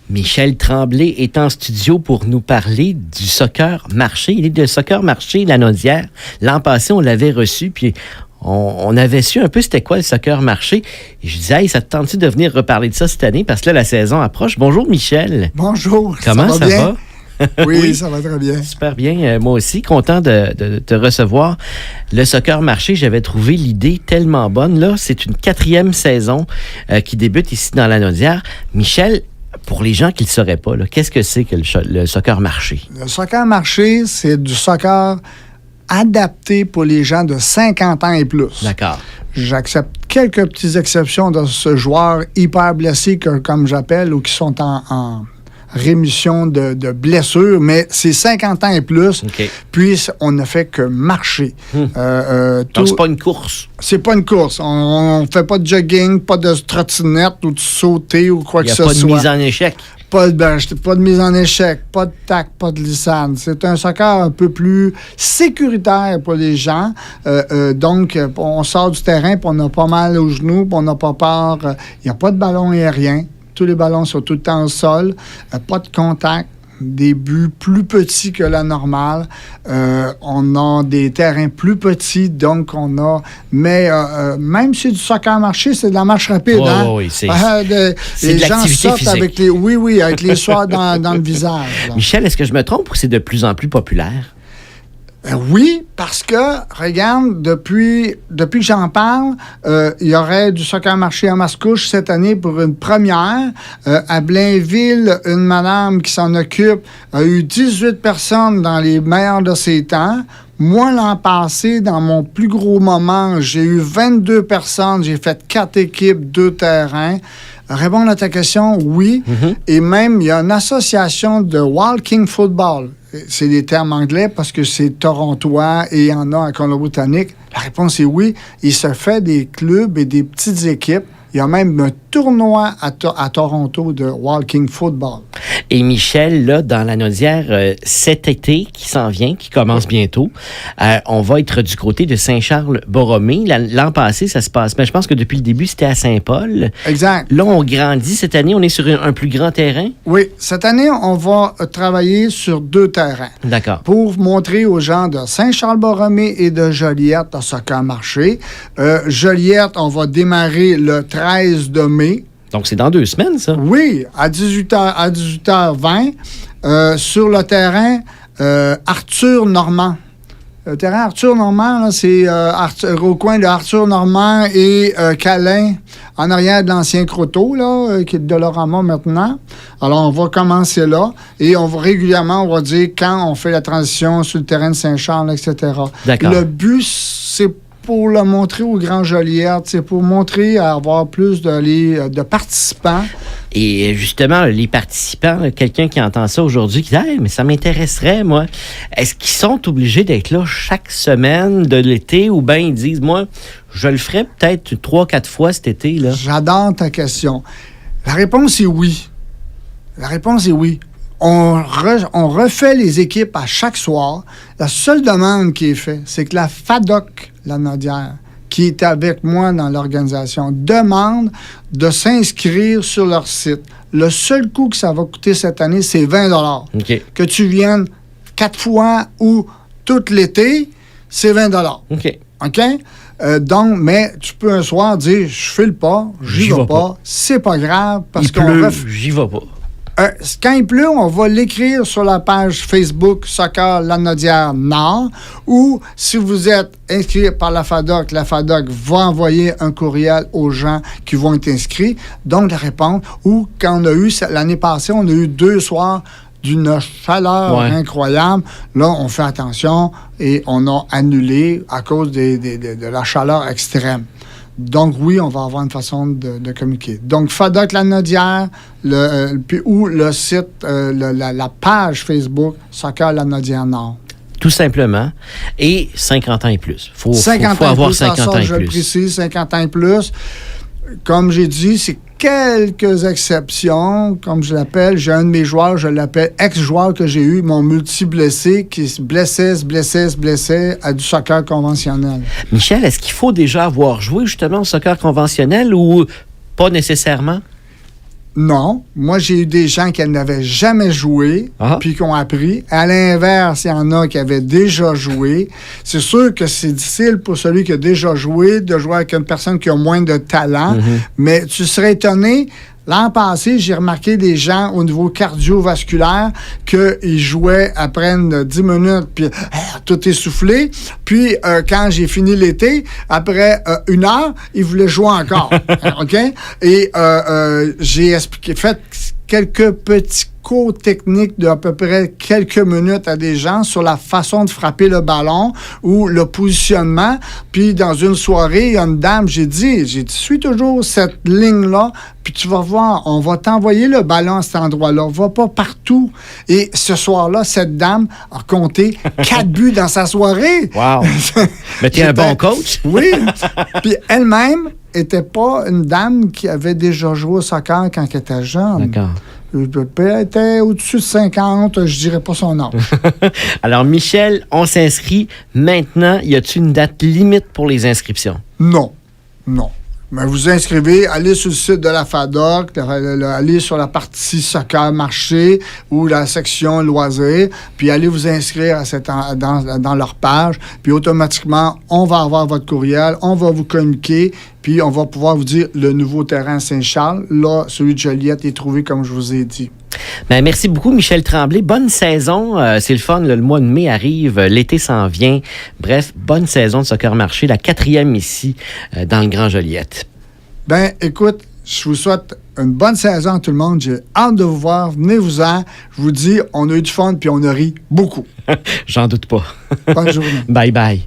Michel Tremblay est en studio pour nous parler du Soccer Marché. Il est de Soccer Marché Lanaudière. L'an passé, on l'avait reçu, puis on avait su un peu c'était quoi le Soccer Marché. Et je disais, hey, ça te tente-tu de venir reparler de ça cette année? Parce que là, la saison approche. Bonjour, Michel. Bonjour. Comment ça va? Oui, ça va très bien. Super bien. Moi aussi, content de te recevoir. Le Soccer Marché, j'avais trouvé l'idée tellement bonne. Là, c'est une 4e saison qui débute ici dans Lanaudière. Michel, pour les gens qui ne le sauraient pas, là, qu'est-ce que c'est que le Soccer Marché? Le Soccer Marché, c'est du soccer adapté pour les gens de 50 ans et plus. D'accord. J'accepte quelques petites exceptions de ce joueur hyper blessé, comme j'appelle, ou qui sont en rémission de blessures, mais c'est 50 ans et plus, OK. Puis on ne fait que marcher. Donc, c'est pas une course. C'est pas une course. On ne fait pas de jogging, pas de trottinette ou de sauter ou quoi que ce soit. Il n'y a pas de mise en échec. Pas de mise en échec, pas de tac, pas de glissade. C'est un soccer un peu plus sécuritaire pour les gens. Donc, on sort du terrain, puis on a pas mal aux genoux, puis on n'a pas peur. Il n'y a pas de ballon aérien. Tous les ballons sont tout le temps au sol. Pas de contact. Des buts plus petits que la normale. On a des terrains plus petits, donc on a... Mais même si c'est du soccer marché, c'est de la marche rapide. Oui, hein? oui, c'est les de gens l'activité sortent physique. avec les... Oui, avec les soirs dans le visage. Là. Michel, est-ce que je me trompe ou c'est de plus en plus populaire? Oui, parce que, regarde, depuis que j'en parle, il y aurait du soccer marché à Mascouche cette année pour une première. À Blainville, une madame qui s'en occupe a eu 18 personnes dans les meilleurs de ses temps. Moi, l'an passé, dans mon plus gros moment, j'ai eu 22 personnes. J'ai fait 4 équipes, 2 terrains. Répondre à ta question, oui. Mm-hmm. Et même, il y a une association de walking football. C'est des termes anglais parce que c'est torontois et il y en a à Colombie-Britannique. La réponse est oui. Il se fait des clubs et des petites équipes. Il y a même un tournoi à Toronto de walking football. Et Michel, là, dans Lanaudière, cet été qui s'en vient, qui commence bientôt, on va être du côté de Saint-Charles-Borromée. L'an passé, ça se passe. Mais je pense que depuis le début, c'était à Saint-Paul. Exact. Là, on grandit. Cette année, on est sur un plus grand terrain. Oui. Cette année, on va travailler sur 2 terrains. D'accord. Pour montrer aux gens de Saint-Charles-Borromée et de Joliette le soccer marché. Joliette, on va démarrer le 13 de mai. Donc, c'est dans 2 semaines, ça? Oui, à 18h20, sur le terrain Arthur Normand. Le terrain Arthur Normand, là, c'est au coin de Arthur Normand et Calin, en arrière de l'ancien Croteau, là, qui est de Dolorama maintenant. Alors, on va commencer là et on va régulièrement, on va dire quand on fait la transition sur le terrain de Saint-Charles, etc. D'accord. Le but, c'est pour le montrer aux Grands Joliette, c'est pour montrer à avoir plus de participants. Et justement, les participants, quelqu'un qui entend ça aujourd'hui, qui dit hey, mais ça m'intéresserait, moi. Est-ce qu'ils sont obligés d'être là chaque semaine de l'été ou bien ils disent, moi, je le ferai peut-être 3-4 fois cet été, là? J'adore ta question. La réponse est oui. La réponse est oui. On refait les équipes à chaque soir. La seule demande qui est faite, c'est que la FADOC Lanaudière, qui est avec moi dans l'organisation, demande de s'inscrire sur leur site. Le seul coût que ça va coûter cette année, c'est 20 $. OK. Que tu viennes 4 fois ou tout l'été, c'est 20 $. OK. OK? Donc, mais tu peux un soir dire, je file pas, j'y vais pas. C'est pas grave parce qu'on pleut, j'y vais pas. Quand il pleut, on va l'écrire sur la page Facebook Soccer Lanaudière Nord ou si vous êtes inscrit par la FADOC va envoyer un courriel aux gens qui vont être inscrits. Donc, la réponse, ou quand on a eu, l'année passée, on a eu 2 soirs d'une chaleur incroyable. Là, on fait attention et on a annulé à cause de la chaleur extrême. Donc, oui, on va avoir une façon de communiquer. Donc, FADOC Lanaudière, ou le site, la page Facebook Soccer Lanaudière Nord. Tout simplement. Et 50 ans et plus. Faut avoir 50 ans et je plus. le précise, 50 ans et plus. Comme j'ai dit, c'est quelques exceptions, comme je l'appelle. J'ai un de mes joueurs, je l'appelle ex-joueur que j'ai eu, mon multi-blessé, qui se blessait à du soccer conventionnel. Michel, est-ce qu'il faut déjà avoir joué justement au soccer conventionnel ou pas nécessairement? Non. Moi, j'ai eu des gens qui n'avaient jamais joué, puis qui ont appris. À l'inverse, il y en a qui avaient déjà joué. C'est sûr que c'est difficile pour celui qui a déjà joué de jouer avec une personne qui a moins de talent, mais tu serais étonné. L'an passé, j'ai remarqué des gens au niveau cardiovasculaire qu'ils jouaient après 10 minutes, puis tout essoufflé. Puis, quand j'ai fini l'été, après 1 heure, ils voulaient jouer encore. OK? Et j'ai fait quelques petits cours techniques d'à peu près quelques minutes à des gens sur la façon de frapper le ballon ou le positionnement. Puis, dans une soirée, il y a une dame, j'ai dit, suis toujours cette ligne-là, puis tu vas voir, on va t'envoyer le ballon à cet endroit-là. Va pas partout. Et ce soir-là, cette dame a compté 4 buts dans sa soirée. Wow! Mais tu es un bon coach? Oui. Puis elle-même n'était pas une dame qui avait déjà joué au soccer quand elle était jeune. D'accord. Elle était au-dessus de 50, je dirais pas son âge. Alors, Michel, on s'inscrit maintenant. Y a-t-il une date limite pour les inscriptions? Non. Mais vous inscrivez, allez sur le site de la FADOC, allez sur la partie soccer marché ou la section loisirs, puis allez vous inscrire dans leur page, puis automatiquement, on va avoir votre courriel, on va vous communiquer, puis on va pouvoir vous dire le nouveau terrain Saint-Charles. Là, celui de Joliette est trouvé comme je vous ai dit. Ben, merci beaucoup, Michel Tremblay. Bonne saison. C'est le fun. Le mois de mai arrive. L'été s'en vient. Bref, bonne saison de Soccer Marché. La 4e ici, dans le Grand Joliette. Ben, écoute, je vous souhaite une bonne saison à tout le monde. J'ai hâte de vous voir. Venez-vous-en. Je vous dis, on a eu du fun puis on a ri beaucoup. J'en doute pas. Bonne journée. Bye bye.